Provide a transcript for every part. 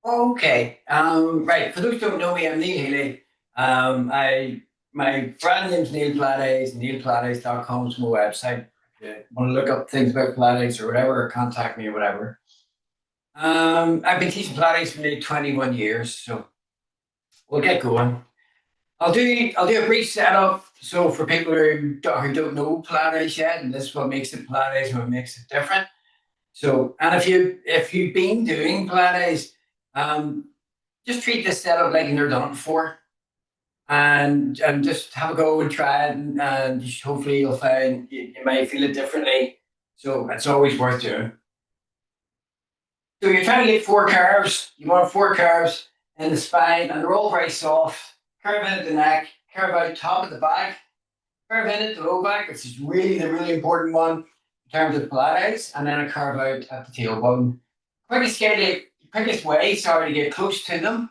Okay. Right. For those who don't know me, I'm Neil Healey. My brand name's Neil Pilates. NeilPilates.com is my website. If you want to look up things about Pilates or whatever, or contact me or whatever. I've been teaching Pilates for nearly 21 years, so we'll get going. I'll do a brief setup. So for people who don't know Pilates yet, and this is what makes it Pilates and what makes it different. So, and if you've been doing Pilates, um, just treat this setup like you've never done it before, and just have a go and try it, and hopefully you'll find you might feel it differently. So it's always worth doing. So you're trying to get four curves. You want four curves in the spine, and they're all very soft. Curve in at the neck, curve out top of the back, curve in at the low back, which is really the really important one in terms of Pilates, and then a curve out at the tailbone. Quickest way, sorry, to get close to them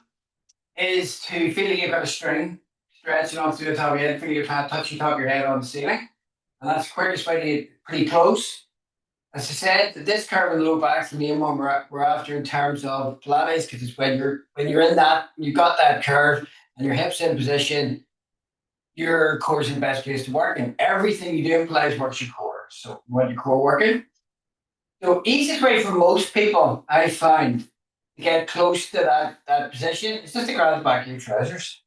is to feel like you've got a string stretching off through the top of your head, feel you're trying to touch the top of your head on the ceiling. And that's the quickest way to get pretty close. As I said, this curve in the low back is the main one we're after in terms of Pilates, because it's when you're in that, you've got that curve and your hips in position, your core is in the best place to work. And everything you do in Pilates works your core. So you want your core working. So easiest way for most people I find to get close to that position is just to grab the back of your trousers.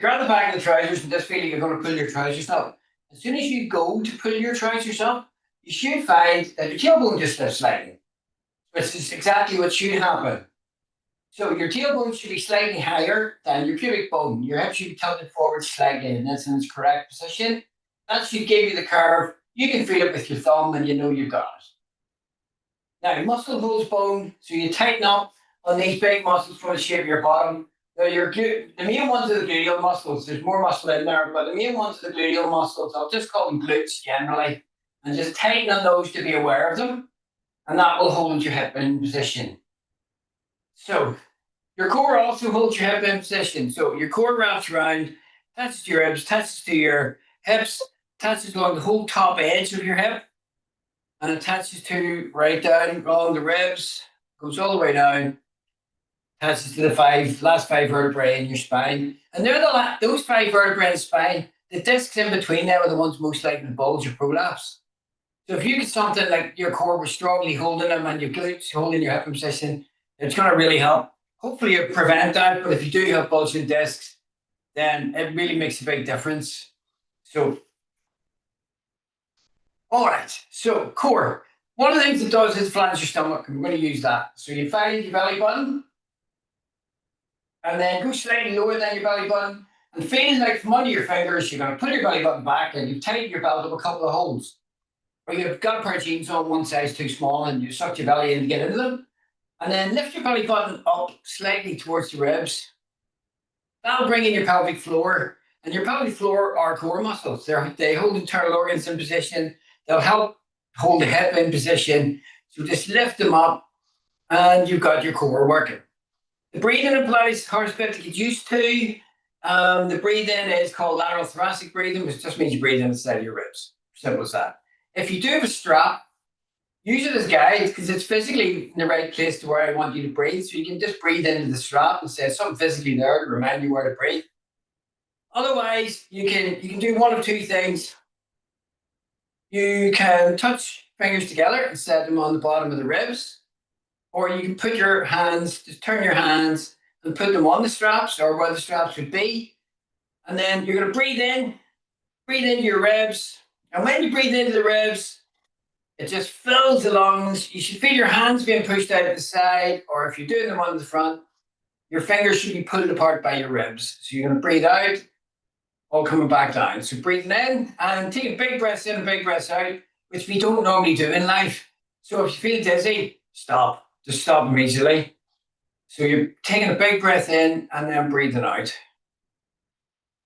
Grab the back of the trousers and just feel like you're going to pull your trousers up. As soon as you go to pull your trousers up, you should find that your tailbone just lifts slightly, which is exactly what should happen. So your tailbone should be slightly higher than your pubic bone. Your hips should be tilted forward slightly, and that's in its correct position. That should give you the curve. You can feel it with your thumb, and you know you've got it. Now, muscle holds bone, so you tighten up on these big muscles from the shape of your bottom. Now, the main ones are the gluteal muscles. There's more muscle in there, but the main ones are the gluteal muscles. I'll just call them glutes generally, and just tighten on those to be aware of them, and that will hold your hip in position. So, your core also holds your hip in position. So, your core wraps around, touches to your ribs, touches to your hips, touches along the whole top edge of your hip, and attaches to right down along the ribs, goes all the way down, attaches to the last five vertebrae in your spine. And they're those five vertebrae in the spine, the discs in between them are the ones most likely to bulge or prolapse. So if you get something like your core was strongly holding them and your glutes holding your hip in position, it's going to really help. Hopefully you prevent that, but if you do have bulging discs, then it really makes a big difference. So all right, so core. One of the things it does is flattens your stomach, and we're going to use that. So you find your belly button, and then go slightly lower than your belly button, and feeling like from under your fingers, you're going to pull your belly button back, and you've tightened your belt up a couple of holes. Or you've got a pair of jeans on one size too small, and you suck your belly in to get into them. And then lift your belly button up slightly towards the ribs. That'll bring in your pelvic floor, and your pelvic floor are core muscles. They hold internal organs in position. They'll help hold the hip in position. So just lift them up, and you've got your core working. The breathing in Pilates is hard to get used to. The breathing is called lateral thoracic breathing, which just means you breathe in inside of your ribs. Simple as that. If you do have a strap, use it as guide because it's physically in the right place to where I want you to breathe. So you can just breathe into the strap and say something physically there to remind you where to breathe. Otherwise, you can do one of two things. You can touch fingers together and set them on the bottom of the ribs, or you can put your hands, just turn your hands and put them on the straps or where the straps would be. And then you're going to breathe into your ribs. And when you breathe into the ribs, it just fills the lungs. You should feel your hands being pushed out at the side, or if you're doing them on the front, your fingers should be pulled apart by your ribs. So you're going to breathe out, all coming back down. So breathing in and taking big breaths in and big breaths out, which we don't normally do in life. So if you feel dizzy, stop. Just stop immediately. So you're taking a big breath in and then breathing out.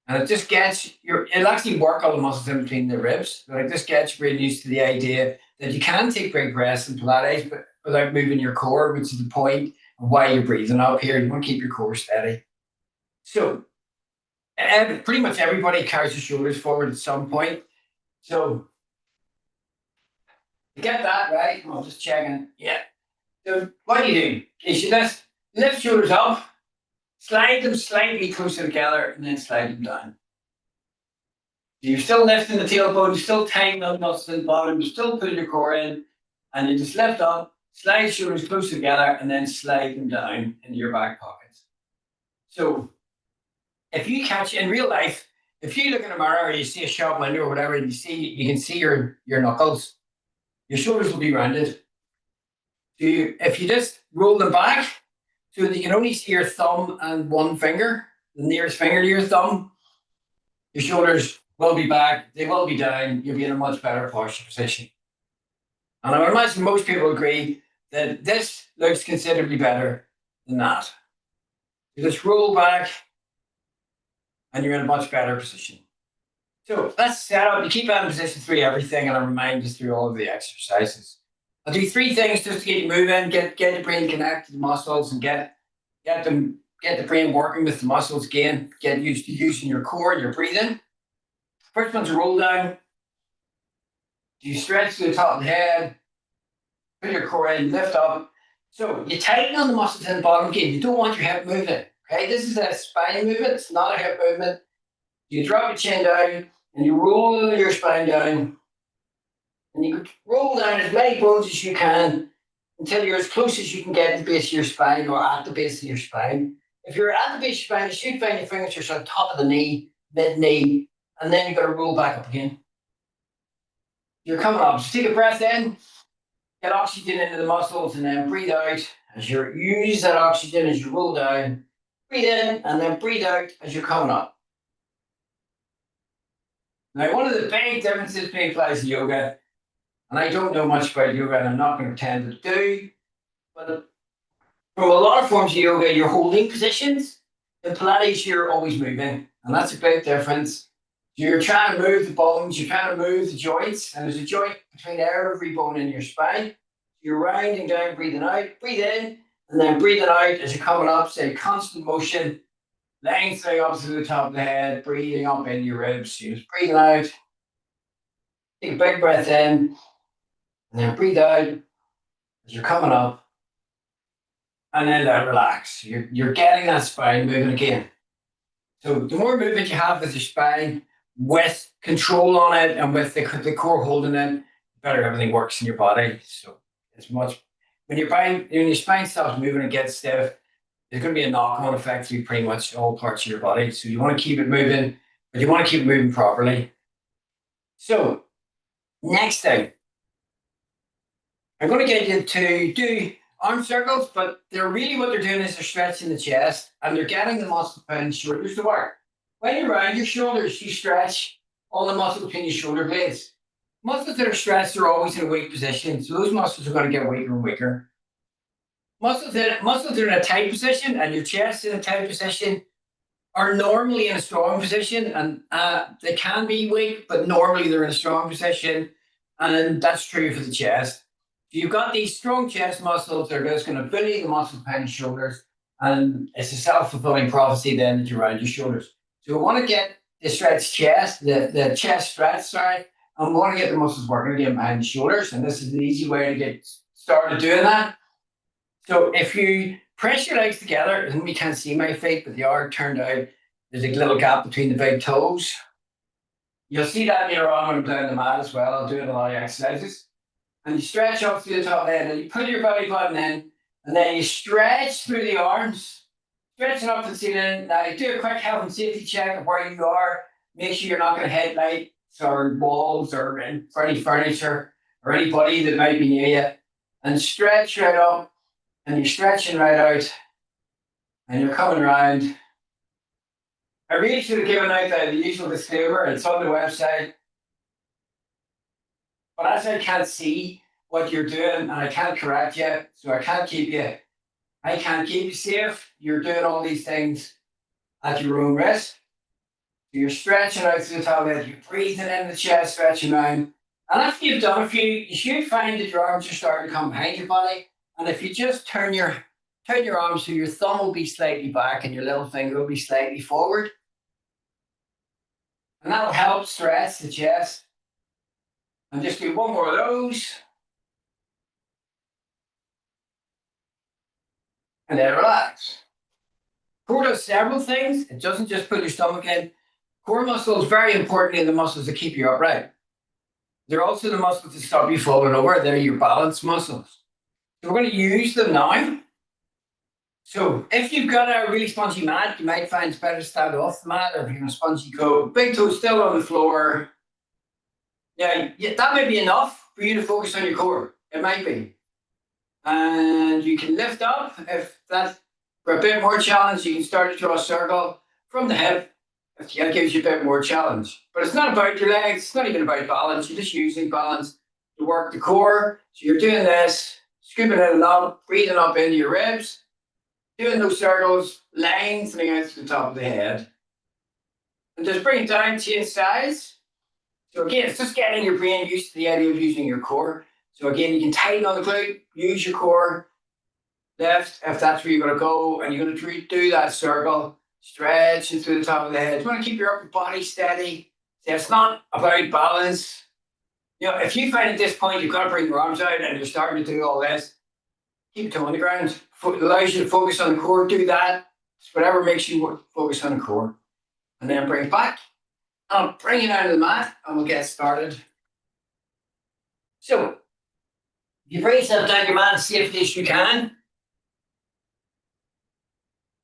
And it just it'll actually work all the muscles in between the ribs. But it just gets really used to the idea that you can take big breaths in Pilates, but without moving your core, which is the point of why you're breathing up here. You want to keep your core steady. So pretty much everybody carries their shoulders forward at some point. So to get that right, I'm just checking. Yeah. So what you do is you just lift shoulders up, slide them slightly closer together, and then slide them down. You're still lifting the tailbone, you're still tightening the muscles in the bottom, you're still putting your core in, and you just lift up, slide shoulders close together, and then slide them down into your back pockets. So if you catch in real life, if you look in a mirror or you see a shop window or whatever, and you can see your knuckles, your shoulders will be rounded. If you just roll them back so that you can only see your thumb and one finger, the nearest finger to your thumb, your shoulders will be back, they will be down, you'll be in a much better posture position. And I would imagine most people agree that this looks considerably better than that. You just roll back and you're in a much better position. So that's set up. You keep that in position through everything, and I remind you through all of the exercises. I'll do 3 things just to get you moving, get the brain connected to the muscles, and get the brain working with the muscles again. Get used to using your core and your breathing. First one's a roll down. You stretch to the top of the head, put your core in, lift up. So you tighten on the muscles in the bottom again. You don't want your hip moving. Okay, this is a spine movement. It's not a hip movement. You drop your chin down and you roll your spine down. And you roll down as many bones as you can until you're as close as you can get to the base of your spine or at the base of your spine. If you're at the base of your spine, you should find your fingers on top of the knee, mid-knee, and then you've got to roll back up again. You're coming up. So take a breath in, get oxygen into the muscles, and then breathe out as you use that oxygen as you roll down. Breathe in, and then breathe out as you're coming up. Now, one of the big differences between Pilates and yoga, and I don't know much about yoga, and I'm not going to pretend to do, but from a lot of forms of yoga, you're holding positions. In Pilates, you're always moving, and that's a big difference. You're trying to move the bones, you're trying to move the joints, and there's a joint between every bone in your spine. You're rounding down, breathing out, breathe in, and then breathing out as you're coming up, say constant motion, lengthening up to the top of the head, breathing up into your ribs. You're just breathing out, take a big breath in, and then breathe out as you're coming up, and then relax. You're getting that spine moving again. So the more movement you have with your spine, with control on it and with the core holding it, the better everything works in your body. So it's much when your spine stops moving and gets stiff, there's going to be a knock-on effect through pretty much all parts of your body. So you want to keep it moving, but you want to keep it moving properly. So next thing, I'm going to get you to do arm circles, but they're really what they're doing is they're stretching the chest and they're getting the muscle between shoulders to work. When you're around your shoulders, you stretch all the muscle between your shoulder blades. Muscles that are stretched are always in a weak position, so those muscles are going to get weaker and weaker. Muscles that are in a tight position and your chest in a tight position are normally in a strong position, and they can be weak, but normally they're in a strong position, and that's true for the chest. So you've got these strong chest muscles that are just going to bully the muscles behind your shoulders, and it's a self-fulfilling prophecy then that you're around your shoulders. So we want to get the stretch chest, the chest stretch, sorry, and we want to get the muscles working again behind the shoulders, and this is an easy way to get started doing that. So if you press your legs together, and you can't see my feet, but they are turned out, there's a little gap between the big toes. You'll see that later on when I'm down the mat as well. I'll do it a lot of exercises. And you stretch up through the top of the head, and you put your belly button in, and then you stretch through the arms, stretching up to the ceiling. Now, do a quick health and safety check of where you are. Make sure you're not going to hit lights or walls or for any furniture or anybody that might be near you. And stretch right up, and you're stretching right out, and you're coming around. I really should have given out the usual disclaimer. It's on the website. But as I can't see what you're doing and I can't correct you, so I can't keep you safe. You're doing all these things at your own risk. So you're stretching out to the top of it, you're breathing in the chest, stretching around. And after you've done a few, you should find that your arms are starting to come behind your body. And if you just turn your arms so your thumb will be slightly back and your little finger will be slightly forward. And that'll help stretch the chest. And just do one more of those. and then relax. Core does several things. It doesn't just put your stomach in. Core muscles, very importantly, the muscles that keep you upright. They're also the muscles that stop you falling over. They're your balance muscles. So we're going to use them now. So if you've got a really spongy mat, you might find it's better to stand off the mat, or if you're in a spongy coat, big toe still on the floor. Yeah, that might be enough for you to focus on your core. It might be. And you can lift up. If that's for a bit more challenge, you can start to draw a circle from the hip. If that gives you a bit more challenge. But it's not about your legs. It's not even about balance. You're just using balance to work the core. So you're doing this, scooping in and up, breathing up into your ribs, doing those circles, lengthening out to the top of the head. And just bring it down, change size. So again, it's just getting your brain used to the idea of using your core. So again, you can tighten on the glute, use your core, lift if that's where you're going to go, and you're going to do that circle, stretching through the top of the head. You want to keep your upper body steady. See, it's not about balance. You know, if you find at this point you've got to bring your arms out and you're starting to do all this, keep your toe on the ground. It allows you to focus on the core. Do that. It's whatever makes you focus on the core. And then bring it back. I'll bring it out of the mat and we'll get started. So, you bring yourself down your mat as safely as you can.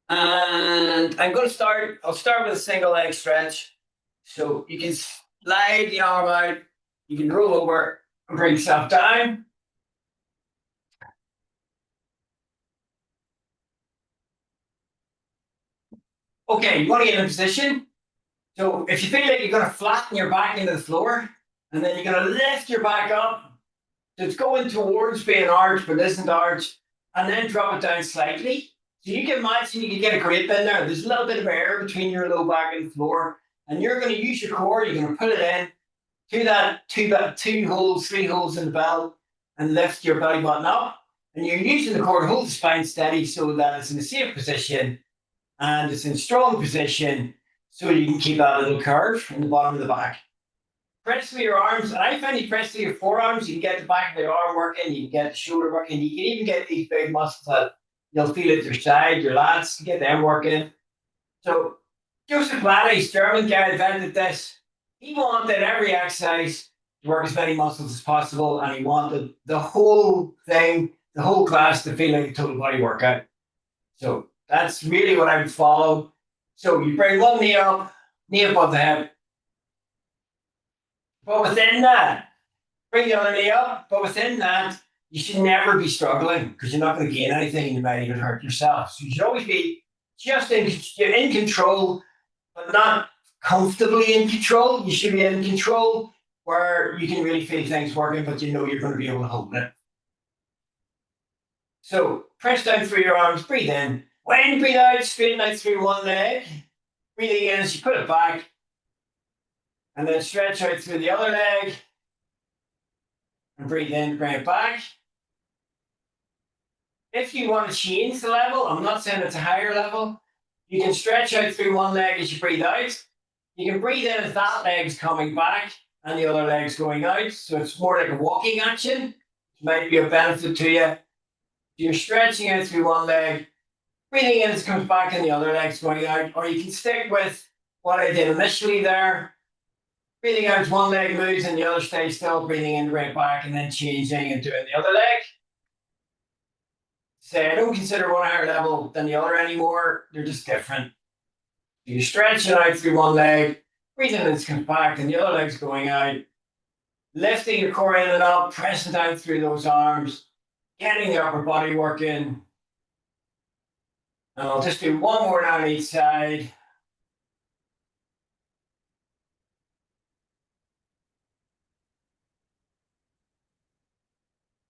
And I'm going to start, I'll start with a single leg stretch. So you can slide the arm out, you can roll over and bring yourself down. Okay, you want to get in a position. So if you feel like you're going to flatten your back into the floor, and then you're going to lift your back up. So it's going towards being arched, but isn't arched, and then drop it down slightly. So you can imagine you can get a grip in there. There's a little bit of air between your low back and the floor, and you're going to use your core. You're going to put it in to that two holes, 3 holes in the belt, and lift your belly button up. And you're using the core to hold the spine steady so that it's in a safe position and it's in strong position, so you can keep that little curve in the bottom of the back. Press with your arms, and I find you press with your forearms, you can get the back of the arm working, you can get the shoulder working, you can even get these big muscles that you'll feel at your side, your lats, you get them working. So Joseph Pilates, German guy, invented this. He wanted every exercise to work as many muscles as possible, and he wanted the whole thing, the whole class to feel like a total body workout. So that's really what I would follow. So you bring one knee up, knee above the hip. But within that, bring the other knee up. But within that, you should never be struggling because you're not going to gain anything and you might even hurt yourself. So you should always be just in control, but not comfortably in control. You should be in control where you can really feel things working, but you know you're going to be able to hold it. So press down through your arms, breathe in. When you breathe out, straighten out through one leg. Breathing in as you put it back. And then stretch out through the other leg. And breathe in, bring it back. If you want to change the level, I'm not saying it's a higher level, you can stretch out through one leg as you breathe out. You can breathe in as that leg's coming back and the other leg's going out. So it's more like a walking action. It might be a benefit to you. You're stretching out through one leg, breathing in as it comes back and the other leg's going out. Or you can stick with what I did initially there. Breathing out as one leg moves and the other stays still, breathing in right back and then changing and doing the other leg. Say, I don't consider one higher level than the other anymore. They're just different. You stretch it out through one leg, breathing in as it comes back and the other leg's going out. Lifting your core in and up, pressing down through those arms, getting the upper body working. And I'll just do one more down each side.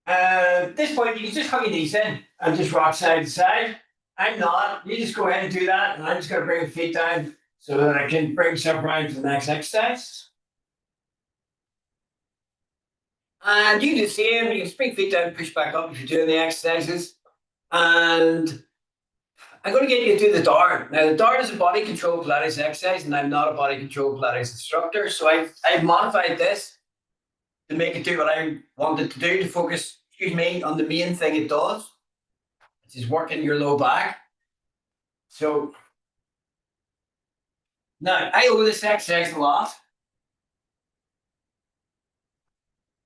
At this point, you can just hug your knees in and just rock side to side. I'm not. You just go ahead and do that. And I'm just going to bring the feet down so that I can bring myself around to the next exercise. And you can do the same. You can bring feet down, push back up if you're doing the exercises. And I'm going to get you to do the dart. Now, the dart is a body control Pilates exercise, and I'm not a body control Pilates instructor. So I've modified this to make it do what I wanted to do, to focus, on the main thing it does. which is working your low back. So now I owe this exercise a lot.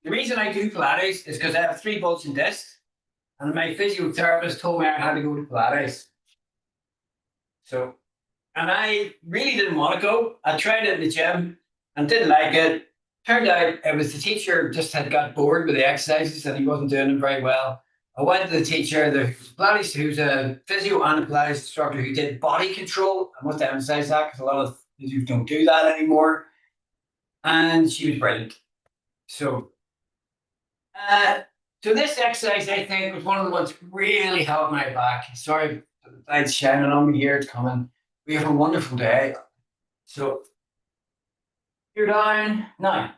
The reason I do Pilates is because I have 3 bulging discs, and my physiotherapist told me I had to go to Pilates. So, and I really didn't want to go. I tried it in the gym and didn't like it. Turned out it was the teacher just had got bored with the exercises and he wasn't doing them very well. I went to the teacher, the Pilates, who's a physio and a Pilates instructor who did body control. I must emphasize that because a lot of physios don't do that anymore. And she was brilliant. So, so this exercise, I think, was one of the ones that really helped my back. Sorry, the light's shining on me here. It's coming. We have a wonderful day. So you're down now.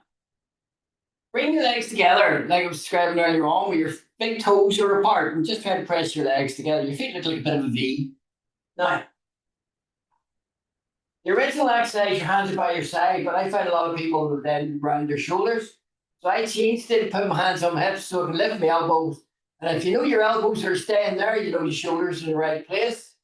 Bring your legs together, like I was describing earlier on, where your big toes are apart, and just try to press your legs together. Your feet look like a bit of a V. Now, the original exercise, your hands are by your side, but I find a lot of people then round their shoulders. So I changed it, put my hands on my hips so I can lift my elbows. And if you know your elbows are staying there, you know your shoulders are in the right place.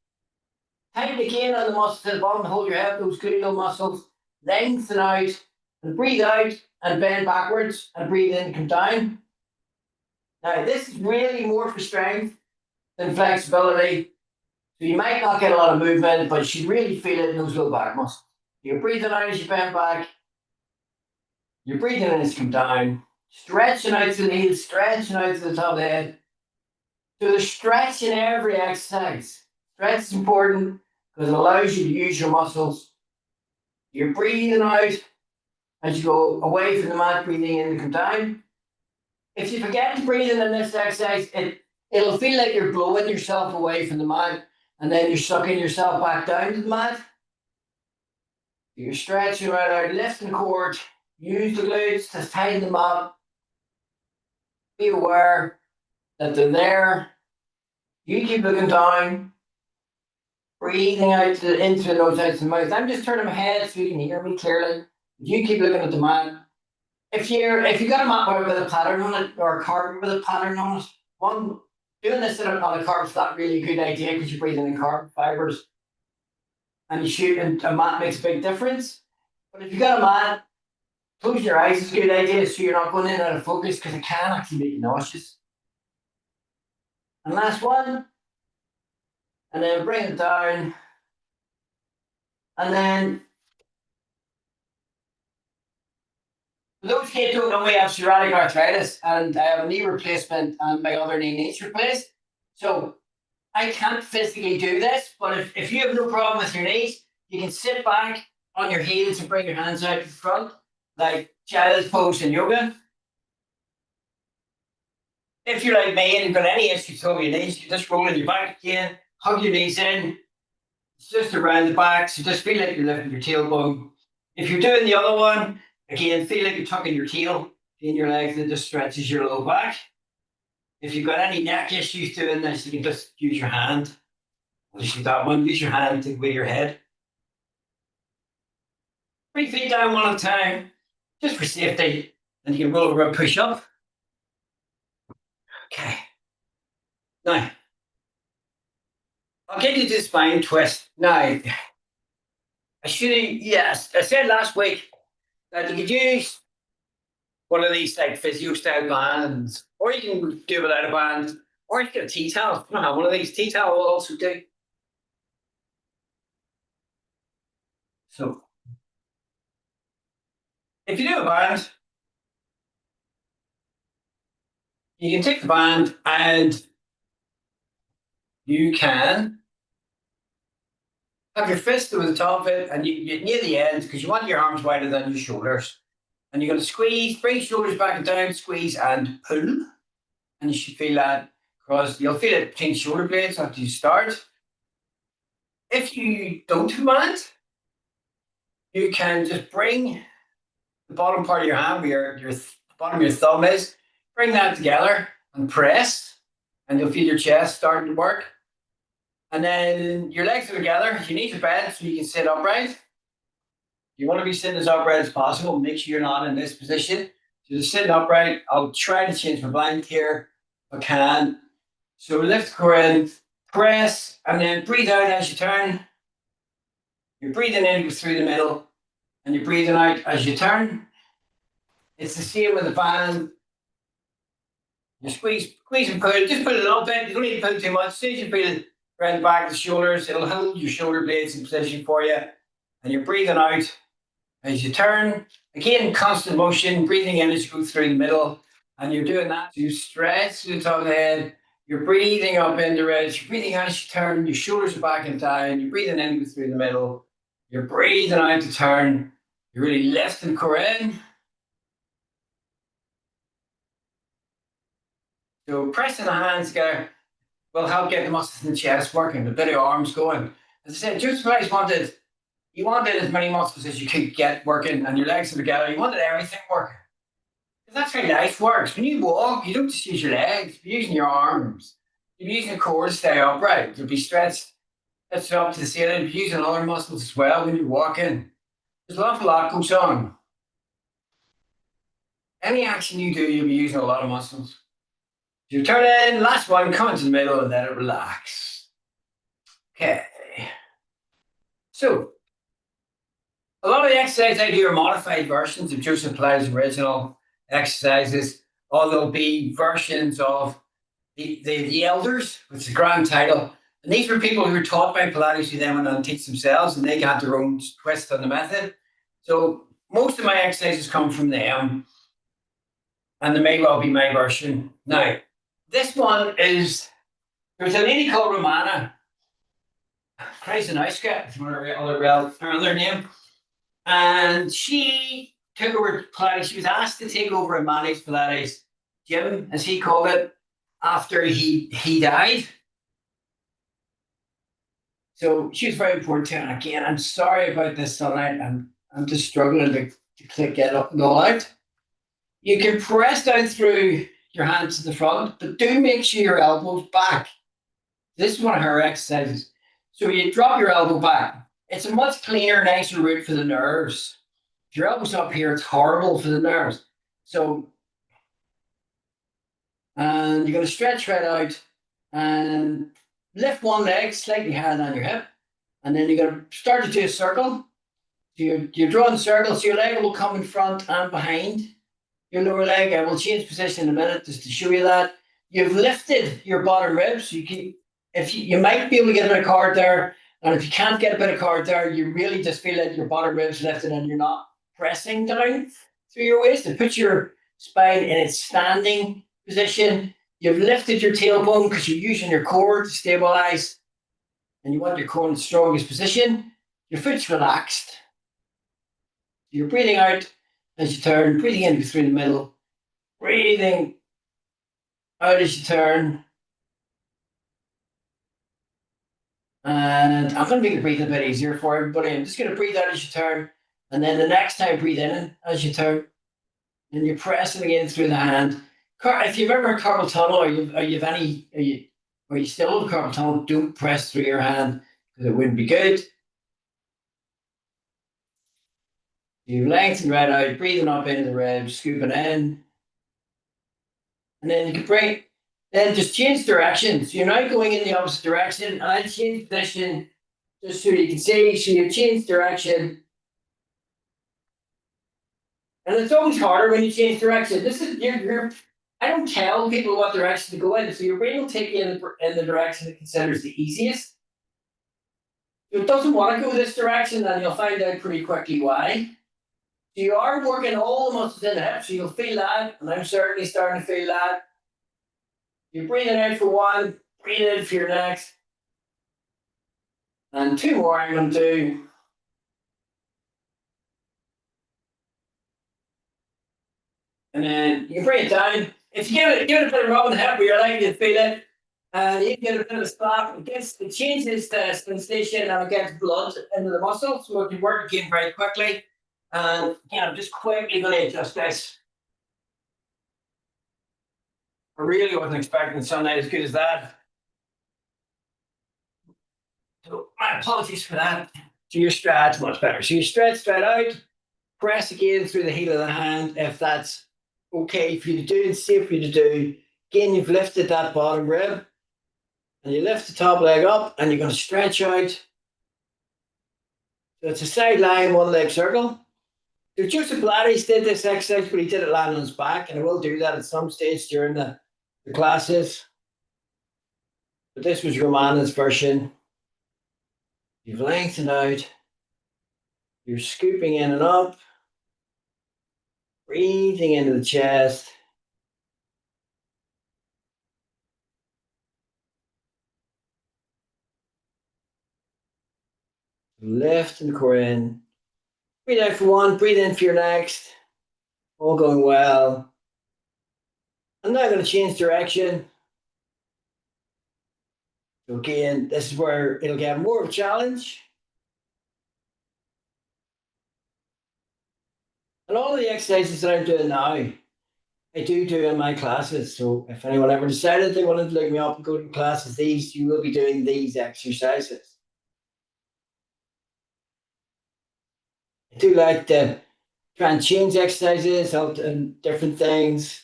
Tighten again on the muscles at the bottom, hold your head, those good little muscles. Lengthen out and breathe out and bend backwards and breathe in, come down. Now, this is really more for strength than flexibility. So you might not get a lot of movement, but you should really feel it in those low back muscles. You're breathing out as you bend back. You're breathing in as you come down. Stretching out to the heels, stretching out to the top of the head. So there's stretch in every exercise. Stretch is important because it allows you to use your muscles. You're breathing out as you go away from the mat, breathing in to come down. If you forget to breathe in this exercise, it'll feel like you're blowing yourself away from the mat, and then you're sucking yourself back down to the mat. You're stretching right out, lifting the core, use the glutes to tighten them up. Be aware that they're there. You keep looking down, breathing out into the nose, out to the mouth. I'm just turning my head so you can hear me clearly. You keep looking at the mat. If you got a mat with a pattern on it or a carpet with a pattern on it, doing this on a carpet's not really a good idea because you're breathing in carbon fibers, and a mat makes a big difference. But if you got a mat, closing your eyes is a good idea so you're not going in out of focus because it can actually make you nauseous. And last one, and then bring it down, and then. For those kids who don't know, we have psoriatic arthritis and I have a knee replacement and my other knee needs replaced. So I can't physically do this, but if you have no problem with your knees, you can sit back on your heels and bring your hands out in front, like child's pose in yoga. If you're like me and you've got any issues with your knees, you just roll in your back again, hug your knees in. It's just around the back, so just feel like you're lifting your tailbone. If you're doing the other one, again, feel like you're tucking your tail in your legs, and it just stretches your low back. If you've got any neck issues doing this, you can just use your hand. Unless you've got one, use your hand to with your head. 3 feet down one at a time, just for safety. And you can roll over and push up. Okay. Now, I'll get you to the spine twist. Now, I said last week that you could use one of these like physio style bands, or you can do it without a band, or you get a tea towel. I don't have one of these. Tea towel will also do. So, if you do a band, you can take the band and you can have your fist over the top of it, and you near the end because you want your arms wider than your shoulders. And you're going to squeeze, bring shoulders back and down, squeeze and pull. And you should feel that because you'll feel it between shoulder blades after you start. If you don't command, you can just bring the bottom part of your hand where your bottom of your thumb is, bring that together and press, and you'll feel your chest starting to work. And then your legs are together, your knees are bent so you can sit upright. You want to be sitting as upright as possible. Make sure you're not in this position. So just sitting upright. I'll try to change my blanket here if I can. So lift the core in, press, and then breathe out as you turn. You're breathing in through the middle, and you're breathing out as you turn. It's the same with the band. You squeeze and pull. Just pull a little bit. You don't need to pull too much. As soon as you feel it around the back of the shoulders, it'll hold your shoulder blades in position for you. And you're breathing out as you turn. Again, constant motion, breathing in as you go through the middle. And you're doing that. So you stretch to the top of the head. You're breathing up in the ribs. You're breathing out as you turn. Your shoulders are back and down. You're breathing in through the middle. You're breathing out to turn. You're really lifting the core in. So pressing the hands together will help get the muscles in the chest working, a bit of arms going. As I said, Joseph Pilates you wanted as many muscles as you could get working, and your legs are together. You wanted everything working. Because that's how life works. When you walk, you don't just use your legs, you're using your arms. You're using the core to stay upright. You'll be stretched up to the ceiling. You're using other muscles as well when you're walking. There's an awful lot goes on. Any action you do, you'll be using a lot of muscles. You turn in, last one, come into the middle and let it relax. Okay. So, a lot of the exercises I do are modified versions of Joseph Pilates' original exercises, or they'll be versions of the elders, which is a grand title. And these were people who were taught by Pilates who then went on and teach themselves, and they got their own twist on the method. So most of my exercises come from them, and they may well be my version. Now, this one is, there's a lady called Romana, crazy nice guy, if you want her other name, and she took over Pilates. She was asked to take over a managed Pilates gym, as he called it, after he died. So she was very important to him. And again, I'm sorry about this tonight. I'm just struggling to get up and go out. You can press down through your hands to the front, but do make sure your elbow's back. This is one of her exercises. So you drop your elbow back. It's a much cleaner, nicer route for the nerves. If your elbow's up here, it's horrible for the nerves. So, and you're going to stretch right out and lift one leg slightly higher than your hip. And then you're going to start to do a circle. So you're drawing a circle, so your leg will come in front and behind your lower leg. I will change position in a minute just to show you that. You've lifted your bottom ribs. So you might be able to get a bit of card there. And if you can't get a bit of card there, you really just feel that your bottom ribs lifted and you're not pressing down through your waist. And put your spine in its standing position. You've lifted your tailbone because you're using your core to stabilize. And you want your core in the strongest position. Your foot's relaxed. You're breathing out as you turn, breathing in through the middle, breathing out as you turn. And I'm going to make the breathing a bit easier for everybody. I'm just going to breathe out as you turn. And then the next time, breathe in as you turn. And you're pressing again through the hand. If you've ever had carpal tunnel, or you still have carpal tunnel, don't press through your hand because it wouldn't be good. You lengthen right out, breathing up into the ribs, scooping in. And then you can then just change direction. So you're now going in the opposite direction, and I change position just so you can see. So you change direction. And it's always harder when you change direction. This is I don't tell people what direction to go in. So your brain will take you in the direction it considers the easiest. If it doesn't want to go this direction, then you'll find out pretty quickly why. So you are working all the muscles in the hip, so you'll feel that, and I'm certainly starting to feel that. You're breathing out for one, breathing in for your next. And two more I'm going to do. And then you can bring it down. If you give it a bit of rub on the hip where you're likely to feel it, and you can get a bit of a spot, it changes the sensation and it gets blood into the muscle, so it can work again very quickly. And again, I'm just quickly going to adjust this. I really wasn't expecting Sunday as good as that. So my apologies for that. So your stretch much better. So you stretch straight out, press again through the heel of the hand if that's okay for you to do and safe for you to do. Again, you've lifted that bottom rib. And you lift the top leg up and you're going to stretch out. So it's a side lying one leg circle. So Joseph Pilates did this exercise, but he did it lying on his back, and I will do that at some stage during the classes. But this was Romana's version. You've lengthened out. You're scooping in and up. Breathing into the chest. Lifting the core in. Breathe out for one, breathe in for your next. All going well. I'm now going to change direction. So again, this is where it'll get more of a challenge. And all of the exercises that I'm doing now, I do in my classes. So if anyone ever decided they wanted to look me up and go to classes, you will be doing these exercises. I do like to try and change exercises and different things.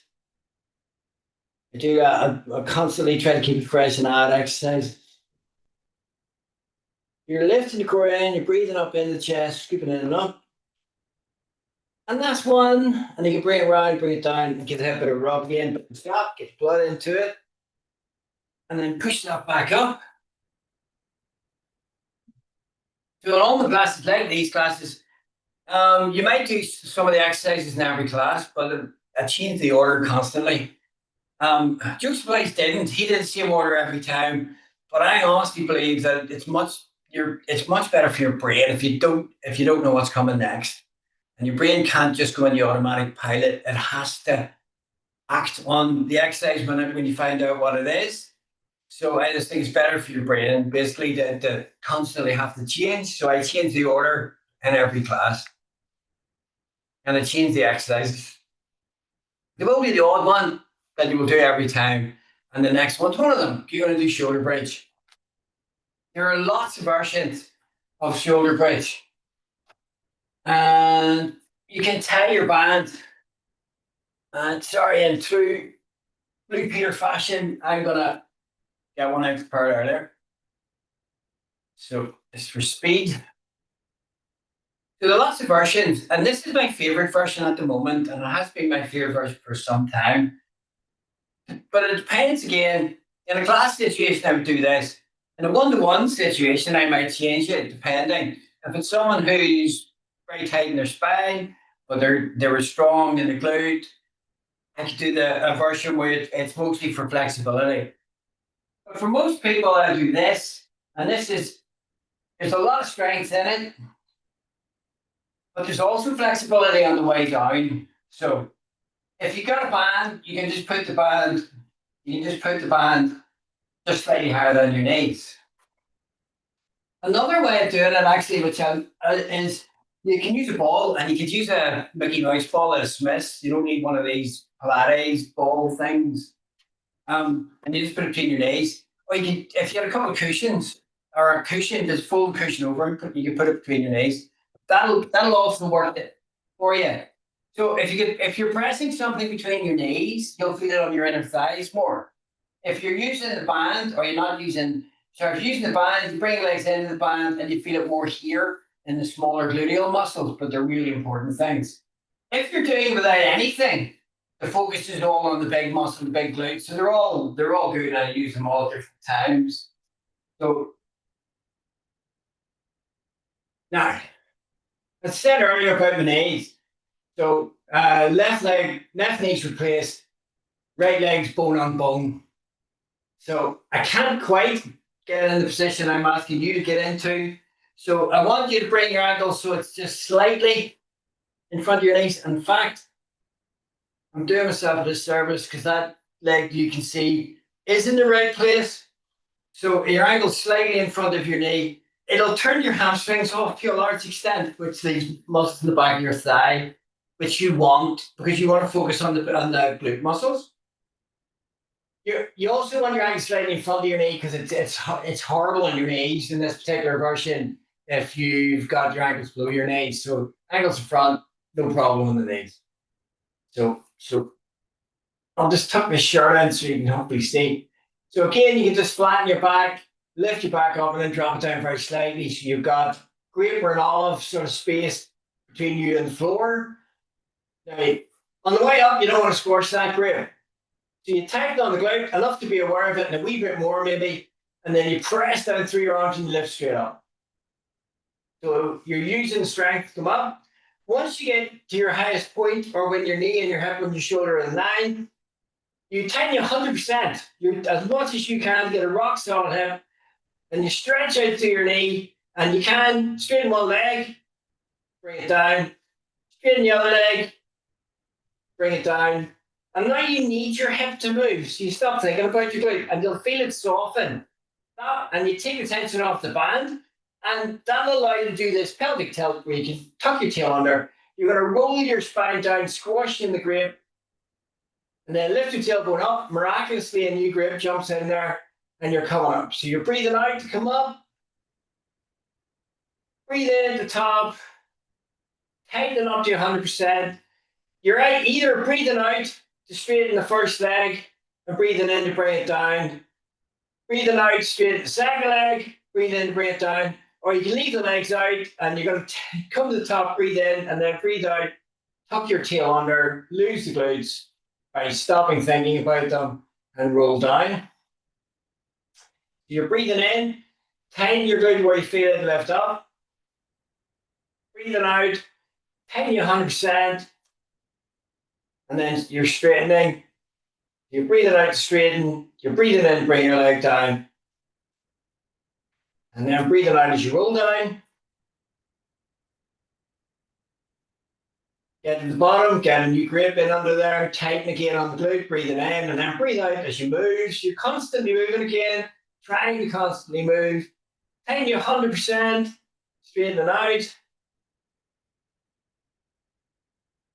I constantly try to keep it fresh and add exercises. You're lifting the core in, you're breathing up in the chest, scooping in and up. And that's one. And you can bring it around, bring it down, and give it a bit of rub again. But stop, get blood into it. And then push that back up. So in all the classes, like these classes, you might do some of the exercises in every class, but I change the order constantly. Joseph Pilates didn't. He did the same order every time. But I honestly believe that it's much better for your brain if you don't know what's coming next. And your brain can't just go in the automatic pilot. It has to act on the exercise when you find out what it is. So I just think it's better for your brain basically to constantly have to change. So I change the order in every class. And I change the exercises. There will be the odd one that you will do every time. And the next one's one of them. You're going to do shoulder bridge. There are lots of versions of shoulder bridge. And you can tie your band. And in true Blue Peter fashion, I'm going to get one I prepared earlier. So it's for speed. So there are lots of versions. And this is my favorite version at the moment. And it has been my favorite version for some time. But it depends again. In a class situation, I would do this. In a one-to-one situation, I might change it depending. If it's someone who's very tight in their spine, but they were strong in the glute, I could do a version where it's mostly for flexibility. But for most people, I do this, and there's a lot of strength in it, but there's also flexibility on the way down. So if you've got a band, you can just put the band just slightly higher than your knees. Another way of doing it, actually, is you can use a ball, and you could use a Mickey Mouse ball at a Smith's. You don't need one of these Pilates ball things. And you just put it between your knees. Or you can, if you had a couple of cushions or a cushion, just fold the cushion over, and you can put it between your knees. That'll also work it for you. So if you're pressing something between your knees, you'll feel it on your inner thighs more. If you're using the band, or you're not using, so if you're using the band, you bring your legs into the band and you feel it more here in the smaller gluteal muscles, but they're really important things. If you're doing it without anything, the focus is all on the big muscle, the big glutes. So they're all good, and I use them all at different times. So now, I said earlier about my knees. So left knee's replaced, right leg's bone on bone. So I can't quite get in the position I'm asking you to get into. So I want you to bring your ankle so it's just slightly in front of your knees. In fact, I'm doing myself a disservice because that leg, you can see, is in the right place. So your ankle's slightly in front of your knee. It'll turn your hamstrings off to a large extent, which leaves muscles in the back of your thigh, which you want because you want to focus on the glute muscles. You also want your ankle slightly in front of your knee because it's horrible on your knees in this particular version if you've got your ankles below your knees. So ankles in front, no problem on the knees. So I'll just tuck my shirt in so you can hopefully see. So again, you can just flatten your back, lift your back up, and then drop it down very slightly. So you've got grape or an olive sort of space between you and the floor. Now, on the way up, you don't want to squash that grape. So you tighten on the glute enough to be aware of it, and a wee bit more maybe, and then you press down through your arms and lift straight up. So you're using strength to come up. Once you get to your highest point, or when your knee and your hip and your shoulder are in line, you tighten you 100%. You're as much as you can to get a rock solid hip, and you stretch out to your knee, and you can straighten one leg, bring it down, straighten the other leg, bring it down. And now you need your hip to move. So you stop thinking about your glute and you'll feel it soften. And you take the tension off the band, and that'll allow you to do this pelvic tilt where you can tuck your tail under. You're going to roll your spine down, squash in the grip, and then lift your tailbone up. Miraculously, a new grip jumps in there, and you're coming up. So you're breathing out to come up. Breathe in at the top. Tighten up to 100%. You're either breathing out to straighten the first leg and breathing in to bring it down. Breathing out, straighten the second leg, breathe in to bring it down. Or you can leave the legs out and you're going to come to the top, breathe in, and then breathe out, tuck your tail under, lose the glutes by stopping thinking about them and roll down. You're breathing in, tighten your glute where you feel it, lift up. Breathing out, tighten you 100%. And then you're straightening. You're breathing out to straighten. You're breathing in to bring your leg down. And then breathing out as you roll down. Get to the bottom, get a new grip in under there, tighten again on the glute, breathing in, and then breathe out as you move. So you're constantly moving again, trying to constantly move. Tighten you 100%, straightening out.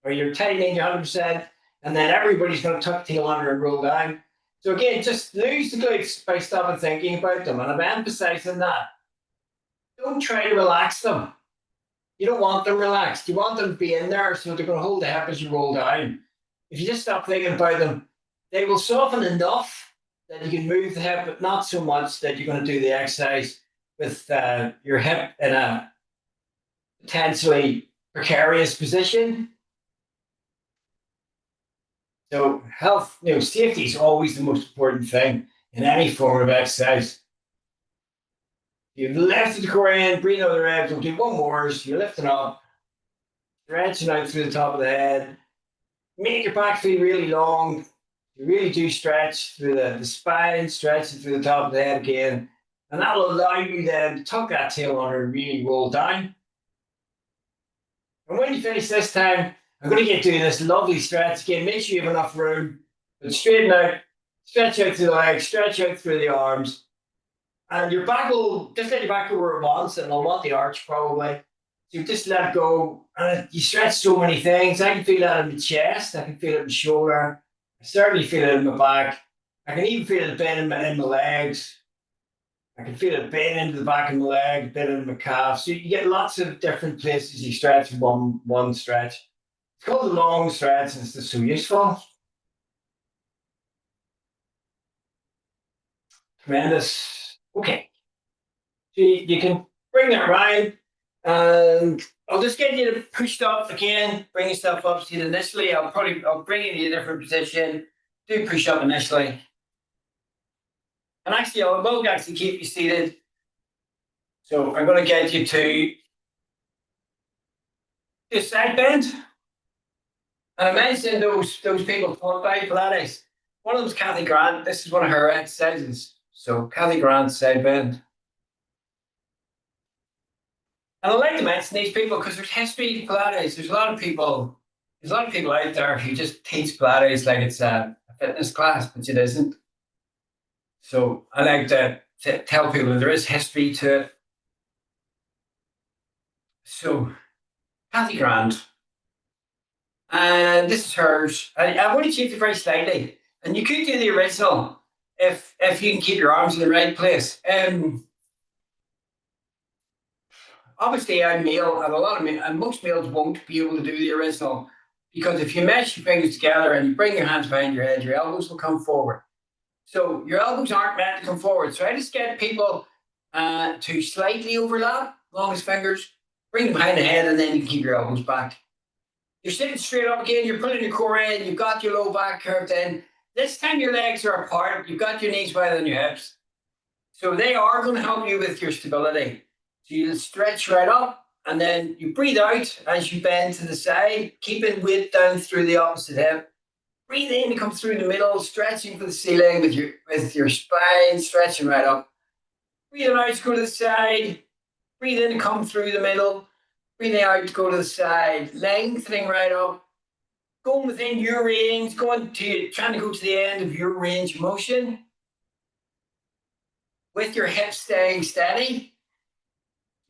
Or you're tightening you 100%, and then everybody's going to tuck the tail under and roll down. So again, just lose the glutes by stopping thinking about them. And I'm emphasizing that. Don't try to relax them. You don't want them relaxed. You want them to be in there so they're going to hold the hip as you roll down. If you just stop thinking about them, they will soften enough that you can move the hip, but not so much that you're going to do the exercise with your hip in a potentially precarious position. So health, safety is always the most important thing in any form of exercise. You've lifted the core in, breathe out the ribs. We'll do one more. So you're lifting up, stretching out through the top of the head. Make your back feel really long. You really do stretch through the spine, stretching through the top of the head again. And that will allow you then to tuck that tail under and really roll down. And when you finish this time, I'm going to get doing this lovely stretch again. Make sure you have enough room. But straighten out, stretch out through the legs, stretch out through the arms. And your back will, just let your back go where it wants, and it'll want the arch probably. So you just let it go. And you stretch so many things. I can feel that in the chest. I can feel it in the shoulder. I certainly feel it in my back. I can even feel it bend in my legs. I can feel it bend into the back of my leg, bend into my calf. So you get lots of different places you stretch in one stretch. It's called the long stretch, and it's just so useful. Tremendous. Okay. So you can bring that around, and I'll just get you to push up again. Bring yourself up. See, initially, I'll bring you to a different position. Do push up initially. And actually, I will actually keep you seated. So I'm going to get you to this side bend. And I mentioned those people taught by Pilates. One of them is Kathy Grant. This is one of her exercises. So Kathy Grant side bend. And I like to mention these people because there's history to Pilates. There's a lot of people out there who just teach Pilates like it's a fitness class, but it isn't. So I like to tell people that there is history to it. So Kathy Grant. And this is hers. I've only changed it very slightly. And you could do the original if you can keep your arms in the right place. Obviously, I'm male, and most males won't be able to do the original because if you mesh your fingers together and you bring your hands behind your head, your elbows will come forward. So your elbows aren't meant to come forward. So I just get people to slightly overlap, longest fingers, bring them behind the head, and then you can keep your elbows back. You're sitting straight up again, you're pulling your core in, you've got your low back curved in. This time your legs are apart, you've got your knees wider than your hips. So they are going to help you with your stability. So you'll stretch right up, and then you breathe out as you bend to the side, keeping weight down through the opposite hip. Breathe in, come through the middle, stretching for the ceiling with your spine, stretching right up. Breathe out, go to the side. Breathe in, come through the middle. Breathing out, go to the side, lengthening right up. Going within your range, trying to go to the end of your range of motion. With your hips staying steady.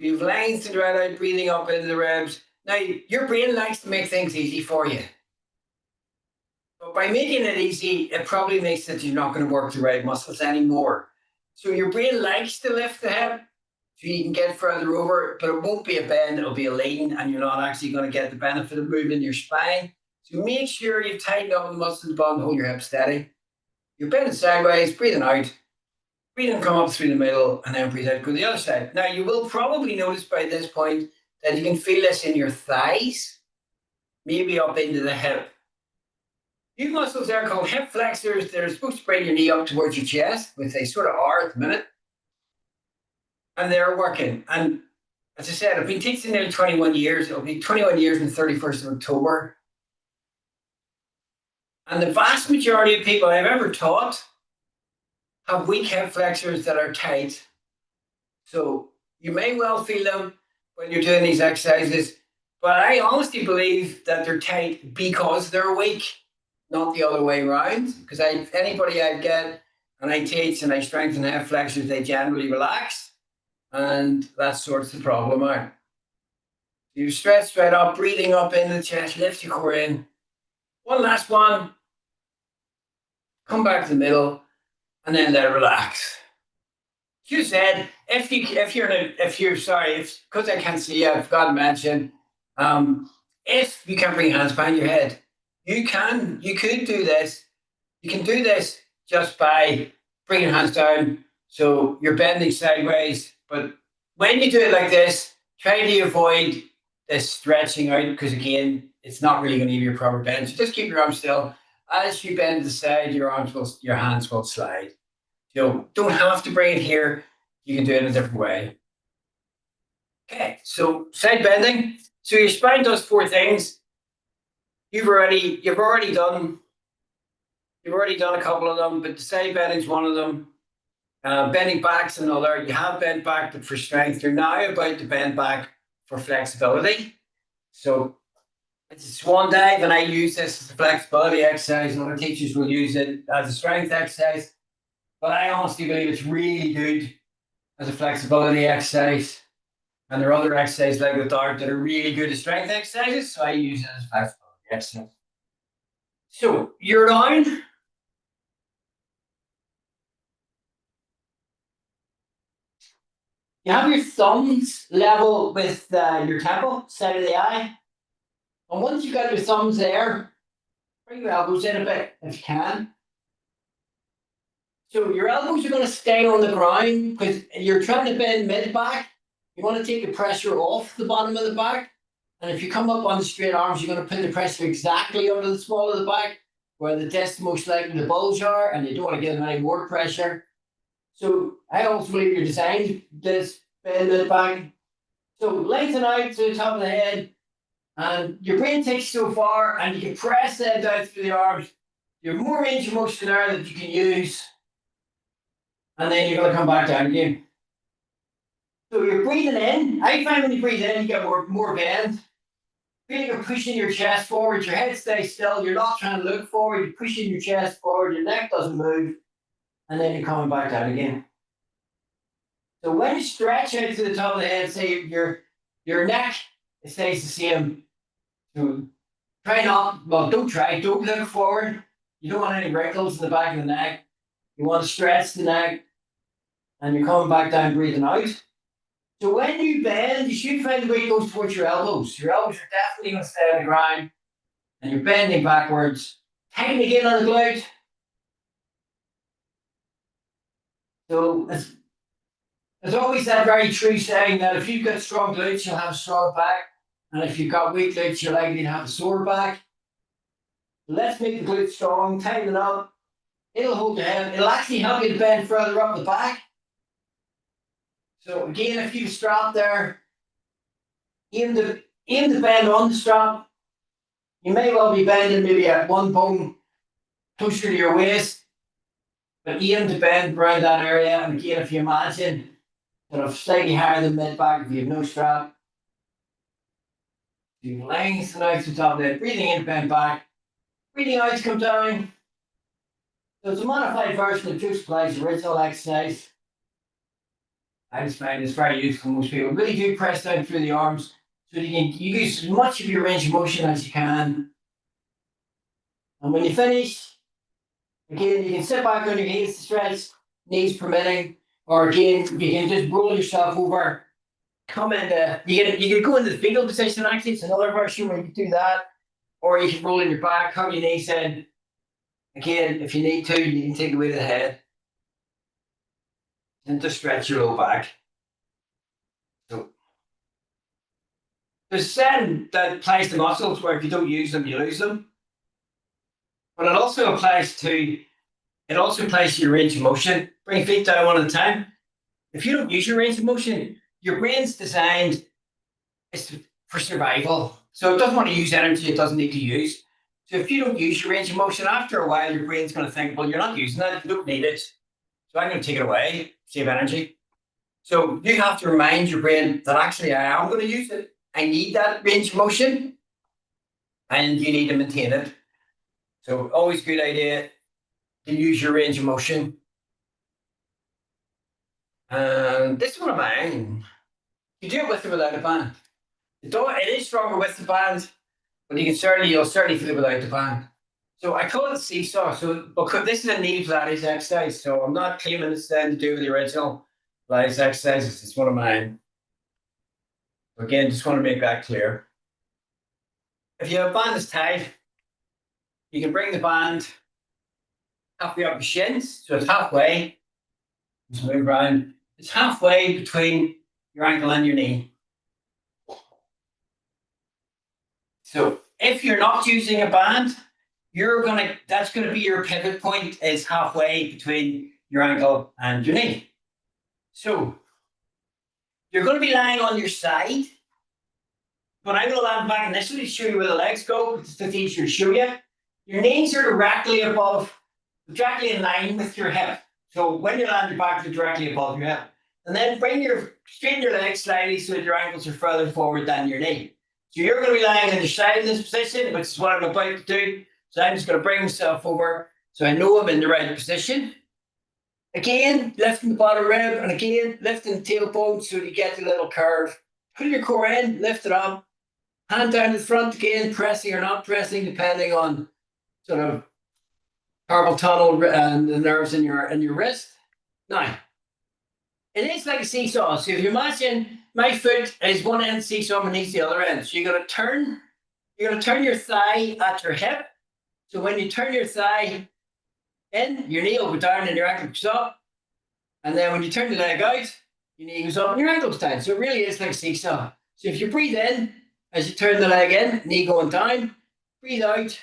You've lengthened right out, breathing up into the ribs. Now, your brain likes to make things easy for you. But by making it easy, it probably makes it you're not going to work the right muscles anymore. So your brain likes to lift the hip so you can get further over, but it won't be a bend, it'll be a lean, and you're not actually going to get the benefit of moving your spine. So make sure you tighten up the muscles at the bottom, hold your hips steady. You're bending sideways, breathing out. Breathe in, come up through the middle, and then breathe out, go to the other side. Now, you will probably notice by this point that you can feel this in your thighs, maybe up into the hip. These muscles there are called hip flexors. They're supposed to bring your knee up towards your chest, which they sort of are at the minute. And they're working. And as I said, I've been teaching nearly 21 years. It'll be 21 years on the 31st of October. And the vast majority of people I've ever taught have weak hip flexors that are tight. So you may well feel them when you're doing these exercises, but I honestly believe that they're tight because they're weak, not the other way around. Because anybody I get and I teach and I strengthen hip flexors, they generally relax, and that sorts the problem out. You stretch straight up, breathing up into the chest, lift your core in. One last one. Come back to the middle, and then let it relax. You said because I can't see you, I forgot to mention, if you can bring your hands behind your head, you could do this. You can do this just by bringing your hands down. So you're bending sideways, but when you do it like this, try to avoid this stretching out because again, it's not really going to give you a proper bend. So just keep your arms still. As you bend to the side, your hands will slide. You don't have to bring it here. You can do it in a different way. Okay, so side bending. So your spine does four things. You've already done a couple of them, but the side bending is one of them. Bending back's another. You have bent back, but for strength. You're now about to bend back for flexibility. So it's a swan dive, and I use this as a flexibility exercise, and other teachers will use it as a strength exercise. But I honestly believe it's really good as a flexibility exercise. And there are other exercises like the dart that are really good as strength exercises. So I use it as a flexibility exercise. So you're down. You have your thumbs level with your temple, side of the eye. And once you've got your thumbs there, bring your elbows in a bit if you can. So your elbows are going to stay on the ground because you're trying to bend mid-back. You want to take the pressure off the bottom of the back. And if you come up on the straight arms, you're going to put the pressure exactly under the small of the back where the disc most likely the bulge are, and you don't want to give them any more pressure. So I also believe you're designed this bend mid-back. So lengthen out to the top of the head, and your brain takes so far, and you can press that down through the arms. You have more range of motion there that you can use. And then you're going to come back down again. So you're breathing in. I find when you breathe in, you get more bend. Feeling you're pushing your chest forward, your head stays still, you're not trying to look forward, you're pushing your chest forward, your neck doesn't move, and then you're coming back down again. So when you stretch out to the top of the head, say your neck, it stays the same. So don't look forward. You don't want any wrinkles in the back of the neck. You want to stretch the neck, and you're coming back down, breathing out. So when you bend, you should find the weight goes towards your elbows. Your elbows are definitely going to stay on the ground, and you're bending backwards. Tighten again on the glute. So there's always that very true saying that if you've got strong glutes, you'll have a strong back. And if you've got weak glutes, you're likely to have a sore back. Let's make the glutes strong, tighten it up. It'll hold your head. It'll actually help you to bend further up the back. So again, if you strap there, aim to bend on the strap. You may well be bending maybe at one bone closer to your waist, but aim to bend around that area. And again, if you imagine sort of slightly higher than mid back, if you have no strap, you lengthen out the top of it, breathing in, bend back, breathing out, come down. So it's a modified version of Juice Applies original exercise. I just find it's very useful. Most people really do press down through the arms so you can use as much of your range of motion as you can. And when you finish, again, you can sit back on your heels to stretch, knees permitting, or again, you can just roll yourself over. Come into, you can go into the fetal position. Actually, it's another version where you can do that, or you can roll in your back, hug your knees in. Again, if you need to, you can take the weight of the head and just stretch your low back. So there's a saying that applies to muscles where if you don't use them, you lose them. But it also applies to your range of motion. Bring feet down one at a time. If you don't use your range of motion, your brain's designed for survival. So it doesn't want to use energy it doesn't need to use. So if you don't use your range of motion, after a while, your brain's going to think, well, you're not using that, you don't need it. So I'm going to take it away, save energy. So you have to remind your brain that actually I am going to use it. I need that range of motion and you need to maintain it. So always a good idea to use your range of motion. And this one of mine, you do it with or without a band. It is stronger with the band, but you'll certainly feel it without the band. So I call it seesaw. So because this is a Neil Pilates exercise, so I'm not claiming it's then to do with the original Pilates exercises. It's one of mine. Again, just want to make that clear. If you have a band that's tight, you can bring the band halfway up your shins, so it's halfway. Just move around. It's halfway between your ankle and your knee. So if you're not using a band, that's gonna be your pivot point is halfway between your ankle and your knee. So you're going to be lying on your side. But I'm going to land back initially to show you where the legs go. It's easier to show you. Your knees are directly in line with your hip. So when you land your back, they're directly above your hip. And then straighten your legs slightly so that your ankles are further forward than your knee. So you're going to be lying on your side in this position, which is what I'm about to do. So I'm just going to bring myself over so I know I'm in the right position. Again, lifting the bottom rib, and again, lifting the tailbone so you get the little curve. Pull your core in, lift it up. Hand down to the front again, pressing or not pressing, depending on sort of carpal tunnel and the nerves in your wrist. Now, it is like a seesaw. So if you imagine my foot is one end seesaw beneath the other end. So you're gonna turn your thigh at your hip. So when you turn your thigh in, your knee will go down and your ankle goes up. And then when you turn the leg out, your knee goes up and your ankle goes down. So it really is like a seesaw. So if you breathe in, as you turn the leg in, knee going down, breathe out,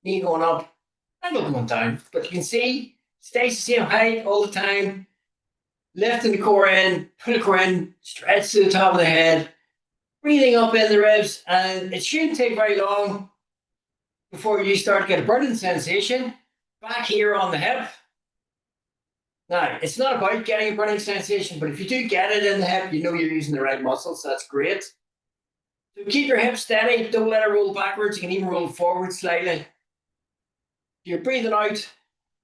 knee going up, ankle going down. But you can see, stays the same height all the time. Lifting the core in, pull the core in, stretch to the top of the head, breathing up in the ribs, and it shouldn't take very long before you start to get a burning sensation back here on the hip. Now, it's not about getting a burning sensation, but if you do get it in the hip, you know you're using the right muscles, so that's great. So keep your hips steady, don't let it roll backwards, you can even roll forward slightly. You're breathing out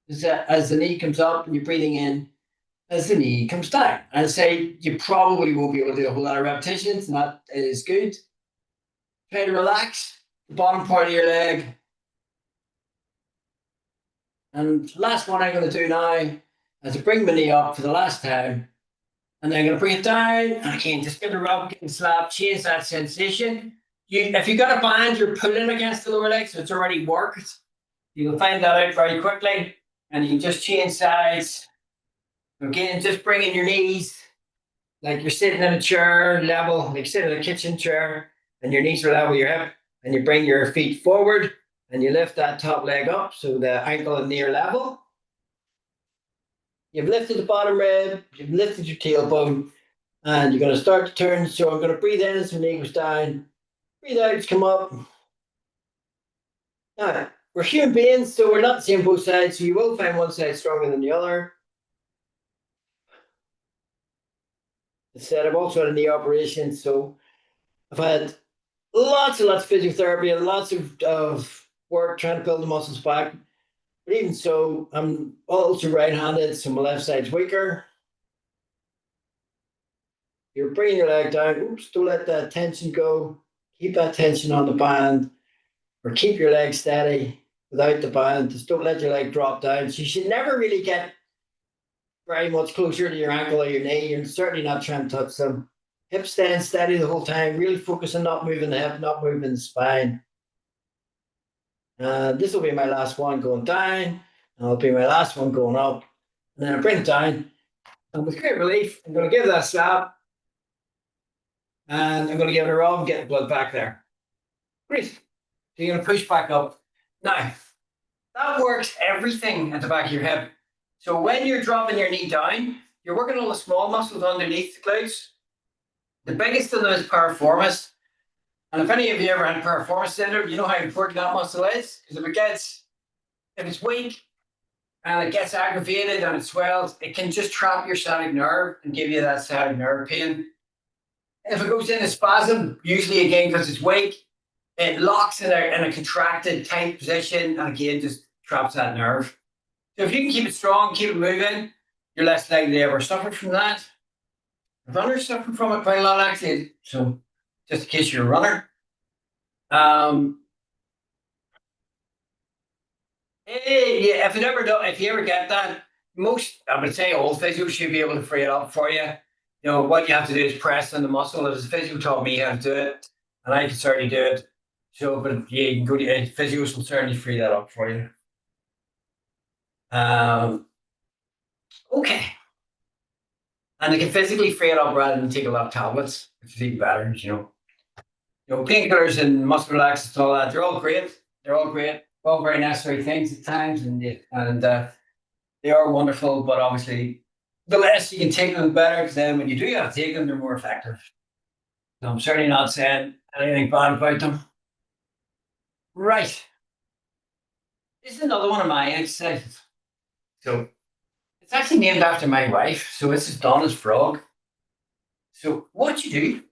as the knee comes up, and you're breathing in as the knee comes down. I'd say you probably won't be able to do a whole lot of repetitions, and that is good. Try to relax the bottom part of your leg. And last one I'm going to do now is to bring my knee up for the last time. And then I'm going to bring it down, and again, just give it a rub, get a slap, change that sensation. If you've got a band, you're pulling against the lower leg, so it's already worked. You'll find that out very quickly, and you can just change sides. Again, just bringing your knees like you're sitting in a chair level, like sitting in a kitchen chair, and your knees are level your hip, and you bring your feet forward and you lift that top leg up so the ankle is near level. You've lifted the bottom rib, you've lifted your tailbone, and you're going to start to turn. So I'm going to breathe in as the knee goes down, breathe out to come up. Now, we're human beings, so we're not the same both sides, so you will find one side stronger than the other. Instead, I've also had a knee operation, so I've had lots and lots of physiotherapy and lots of work trying to build the muscles back. But even so, I'm also right-handed, so my left side's weaker. You're bringing your leg down. Oops, don't let that tension go. Keep that tension on the band, or keep your leg steady without the band. Just don't let your leg drop down. So you should never really get very much closer to your ankle or your knee. You're certainly not trying to touch them. Hip staying steady the whole time. Really focus on not moving the hip, not moving the spine. This will be my last one going down, and it'll be my last one going up. And then I bring it down, and with great relief, I'm going to give that a slap, and I'm going to give it a rub and get the blood back there. Great. So you're going to push back up. Now, that works everything at the back of your hip. So when you're dropping your knee down, you're working on the small muscles underneath the glutes. The biggest of those is piriformis. And if any of you ever had piriformis syndrome, you know how important that muscle is. Because if it's weak and it gets aggravated and it swells, it can just trap your sciatic nerve and give you that sciatic nerve pain. If it goes into spasm, usually again because it's weak, it locks in a contracted, tight position, and again just traps that nerve. So if you can keep it strong, keep it moving, you're less likely to ever suffer from that. Runners suffer from it quite a lot, actually. So just in case you're a runner. Yeah, if you ever get that, I would say all physios should be able to free it up for you. You know, what you have to do is press on the muscle. As a physio taught me how to do it, and I can certainly do it. So, but yeah, you can go to physios will certainly free that up for you. Okay. And they can physically free it up rather than take a lot of tablets, which is even better, painkillers and muscle relaxants and all that, they're all great. They're all great. All very necessary things at times, and they are wonderful, but obviously the less you can take them, the better, because then when you do have to take them, they're more effective. So I'm certainly not saying anything bad about them. Right. This is another one of my exercises. So it's actually named after my wife. So this is Donna's frog. So what you do,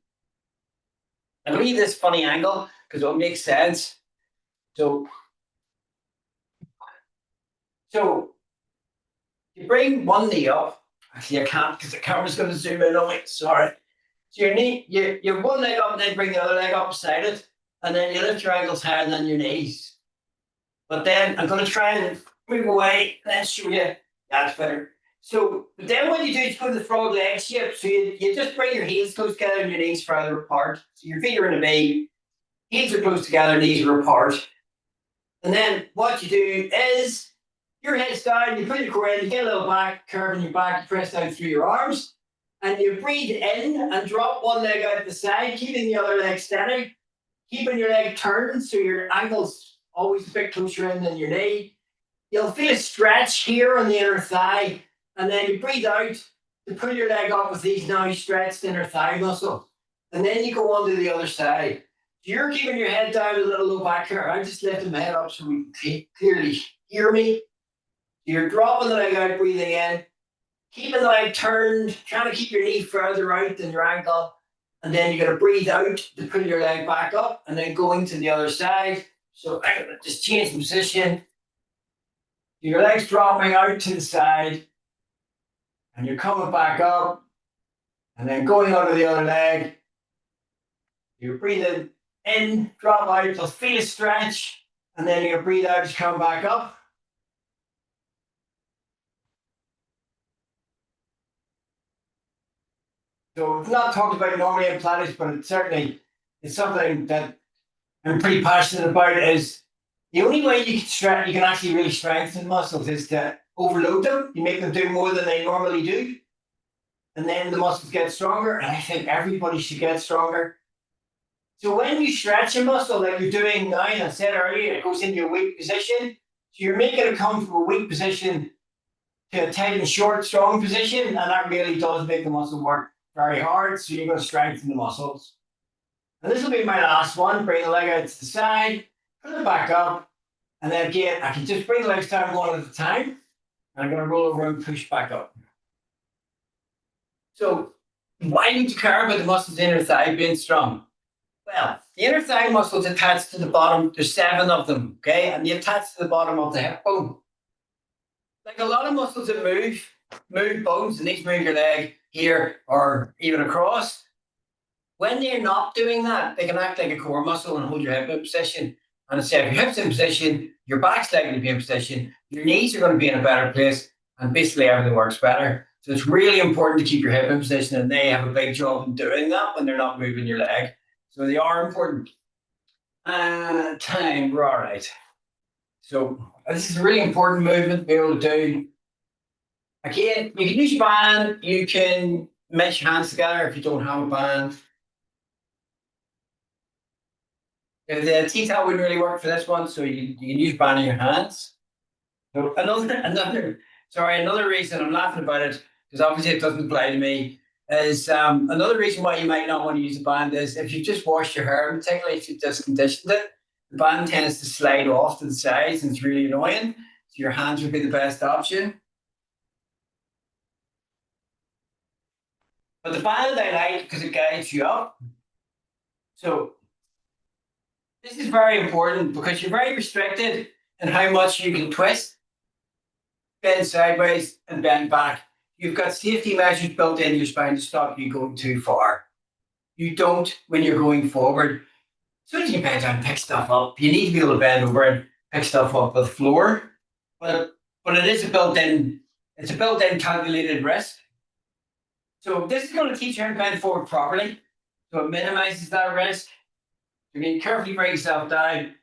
I'll leave this funny angle because it'll make sense. So you bring one knee up. Actually, I can't because the camera's going to zoom in on me. Sorry. So your knee, you have one leg up and then bring the other leg up beside it. And then you lift your ankles higher than your knees. But then I'm going to try and move away and then show you. That's better. So but then what you do is go to the frog leg shape. So you just bring your heels close together and your knees further apart. So your feet are in a V. Heels are close together, knees are apart. And then what you do is your head's down, you put your core in, you get a little back curve in your back, you press down through your arms, and you breathe in and drop one leg out the side, keeping the other leg steady, keeping your leg turned so your ankle's always a bit closer in than your knee. You'll feel a stretch here on the inner thigh, and then you breathe out to pull your leg up with these now stretched inner thigh muscle. And then you go on to the other side. You're keeping your head down a little low back here. I'm just lifting my head up so we can clearly hear me. You're dropping the leg out, breathing in, keeping the leg turned, trying to keep your knee further out than your ankle. And then you're going to breathe out to pull your leg back up and then going to the other side. So I'm going to just change the position. Your leg's dropping out to the side. And you're coming back up. And then going out to the other leg. You're breathing in, drop out, you'll feel a stretch. And then you breathe out to come back up. So it's not talked about normally in Pilates, but it's something that I'm pretty passionate about. Is the only way you can actually really strengthen muscles is to overload them. You make them do more than they normally do. And then the muscles get stronger. And I think everybody should get stronger. So when you stretch a muscle like you're doing now, and I said earlier, it goes into a weak position. So you're making it come from a weak position to a tight and short, strong position. And that really does make the muscle work very hard. So you're going to strengthen the muscles. And this will be my last one. Bring the leg out to the side, put it back up. And then again, I can just bring the legs down one at a time. And I'm going to roll over and push back up. So why need to care about the muscles in the inner thigh being strong? Well, the inner thigh muscles attached to the bottom, there's 7 of them, okay? And they attach to the bottom of the hip bone. Like a lot of muscles that move bones, and these move your leg here or even across. When they're not doing that, they can act like a core muscle and hold your hip in position. And I say if your hip's in position, your back's likely to be in position, your knees are going to be in a better place, and basically everything works better. So it's really important to keep your hip in position, and they have a big job in doing that when they're not moving your leg. So they are important. Time, we're all right. So this is a really important movement to be able to do. Again, you can use your band, you can mesh your hands together if you don't have a band. The T-towel wouldn't really work for this one, so you can use band in your hands. So another reason I'm laughing about it, because obviously it doesn't apply to me, is another reason why you might not want to use a band is if you just washed your hair, particularly if you just conditioned it, the band tends to slide off to the sides and it's really annoying. So your hands would be the best option. But the band I like because it guides you up. So this is very important because you're very restricted in how much you can twist, bend sideways, and bend back. You've got safety measures built into your spine to stop you going too far. You don't when you're going forward. So you can bend down and pick stuff up. You need to be able to bend over and pick stuff up with the floor. But it is it's a built-in calculated risk. So this is going to teach you how to bend forward properly. So it minimizes that risk. You can carefully bring yourself down.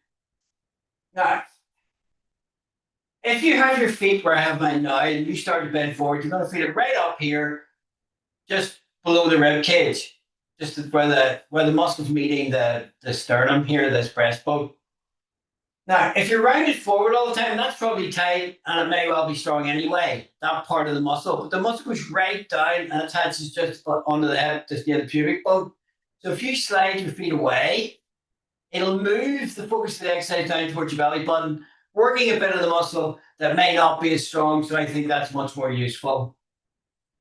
Now, if you have your feet where I have mine now and you start to bend forward, you're going to feel it right up here, just below the rib cage, just where the muscles meeting the sternum here, this breastbone. Now, if you're rounded forward all the time, that's probably tight and it may well be strong anyway, that part of the muscle. But the muscle goes right down and attaches just onto the hip, just near the pubic bone. So if you slide your feet away, it'll move the focus of the exercise down towards your belly button, working a bit of the muscle that may not be as strong. So I think that's much more useful.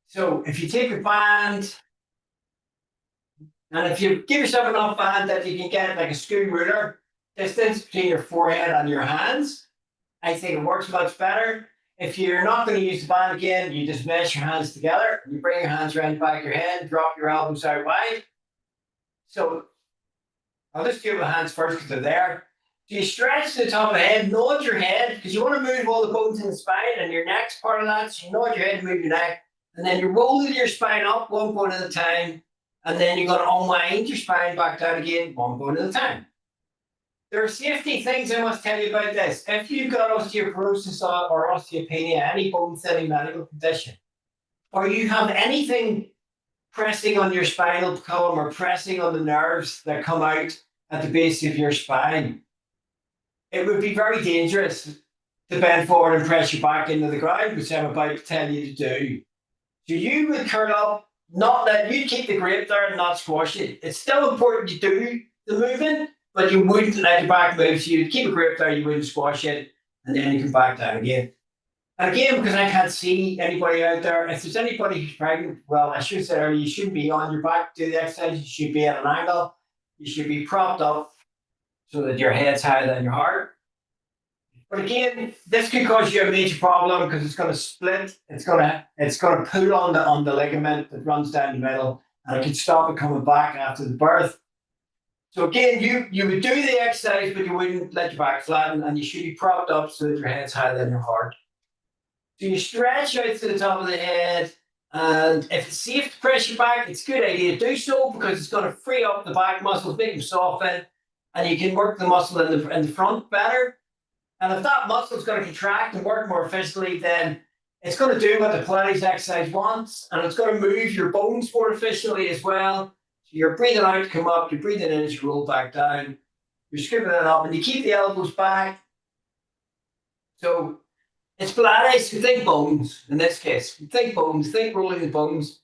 So if you take a band, and if you give yourself enough band that you can get like a school ruler distance between your forehead and your hands, I think it works much better. If you're not going to use the band again, you just mesh your hands together. You bring your hands around the back of your head, drop your elbows out wide. So I'll just do my hands first because they're there. So you stretch to the top of the head, nod your head, because you want to move all the bones in the spine and your neck's part of that. So you nod your head, move your neck, and then you're rolling your spine up one bone at a time. And then you're going to unwind your spine back down again, one bone at a time. There are safety things I must tell you about this. If you've got osteoporosis or osteopenia, any bone thinning medical condition, or you have anything pressing on your spinal column or pressing on the nerves that come out at the base of your spine, it would be very dangerous to bend forward and press your back into the ground, which I'm about to tell you to do. So you would curl up, you'd keep the grip there and not squash it. It's still important to do the movement, but you wouldn't let your back move. So you'd keep a grip there, you wouldn't squash it, and then you come back down again. And again, because I can't see anybody out there, if there's anybody who's pregnant, well, I should say earlier, you shouldn't be on your back to do the exercise. You should be at an angle. You should be propped up so that your head's higher than your heart. But again, this could cause you a major problem because it's going to split. It's going to pull on the ligament that runs down the middle, and it could stop it coming back after the birth. So again, you would do the exercise, but you wouldn't let your back flatten, and you should be propped up so that your head's higher than your heart. So you stretch out to the top of the head, and if it's safe to press your back, it's a good idea to do so because it's going to free up the back muscles, make them soften, and you can work the muscle in the front better. And if that muscle is going to contract and work more efficiently, then It's going to do what the Pilates exercise wants, and it's going to move your bones more efficiently as well. So you're breathing out to come up, you're breathing in as you roll back down, you're scooping it up, and you keep the elbows back. So it's Pilates, you think bones in this case. You think bones, think rolling the bones.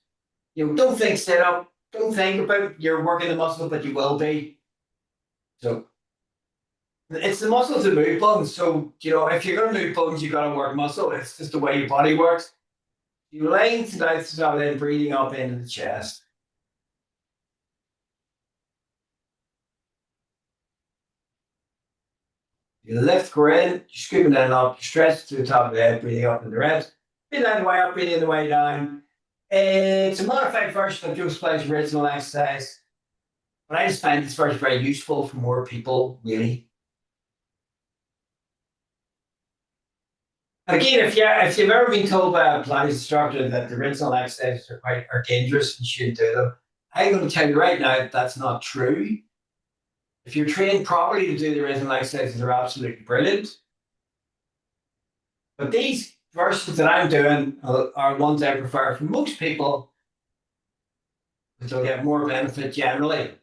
You know, don't think sit up, don't think about you're working the muscle, but you will be. So it's the muscles that move bones. So, you know, if you're going to move bones, you've got to work muscle. It's just the way your body works. You lengthen out the top, then breathing up into the chest. You lift, go in, you're scooping down up, you stretch to the top of the head, breathing up in the ribs. Breathing the way up, breathing the way down. It's a modified version of Joe Splay's original exercise. But I just find this version very useful for more people, really. Again, if you've ever been told by a Pilates instructor that the original exercises are dangerous and you shouldn't do them, I'm going to tell you right now that's not true. If you're trained properly to do the original exercises, they're absolutely brilliant. But these versions that I'm doing are ones I prefer for most people because they'll get more benefit generally.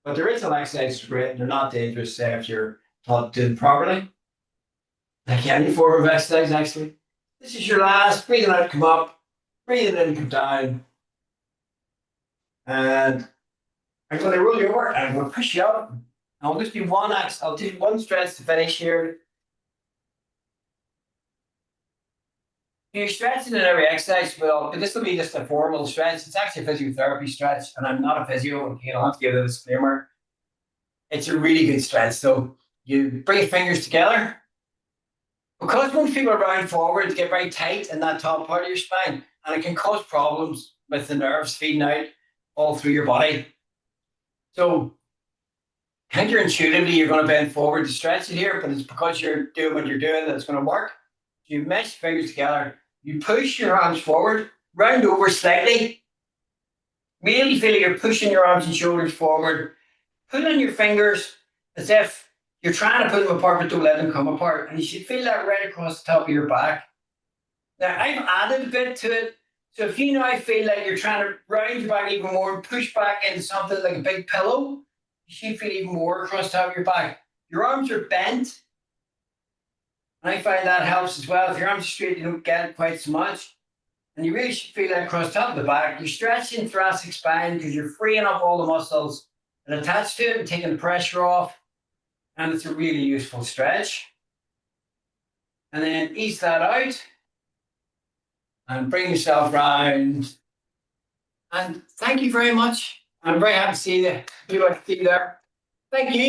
But the original exercises are great and they're not dangerous, say, if you're taught to do them properly. Like any form of exercise, actually. This is your last. Breathing out, come up. Breathing in, come down. And I'm going to roll you over and I'm going to push you up. I'll just do one I'll do one stretch to finish here. You're stretching in every exercise, but this will be just a formal stretch. It's actually a physiotherapy stretch, and I'm not a physio. You don't have to give it a disclaimer. It's a really good stretch. So you bring your fingers together. Because most people are round forward, get very tight in that top part of your spine, and it can cause problems with the nerves feeding out all through your body. So counterintuitively, you're going to bend forward to stretch it here, but it's because you're doing what you're doing that it's going to work. You mesh your fingers together, you push your arms forward, round over slightly. Really feel like you're pushing your arms and shoulders forward, pulling your fingers as if you're trying to put them apart, but don't let them come apart. And you should feel that right across the top of your back. Now, I've added a bit to it. So if you now feel like you're trying to round your back even more and push back into something like a big pillow, you should feel even more across the top of your back. Your arms are bent. And I find that helps as well. If your arms are straight, you don't get it quite so much. And you really should feel that across the top of the back. You're stretching thoracic spine because you're freeing up all the muscles that attach to it and taking the pressure off. And it's a really useful stretch. And then ease that out and bring yourself round. And thank you very much. I'm very happy to see you there. Thank you.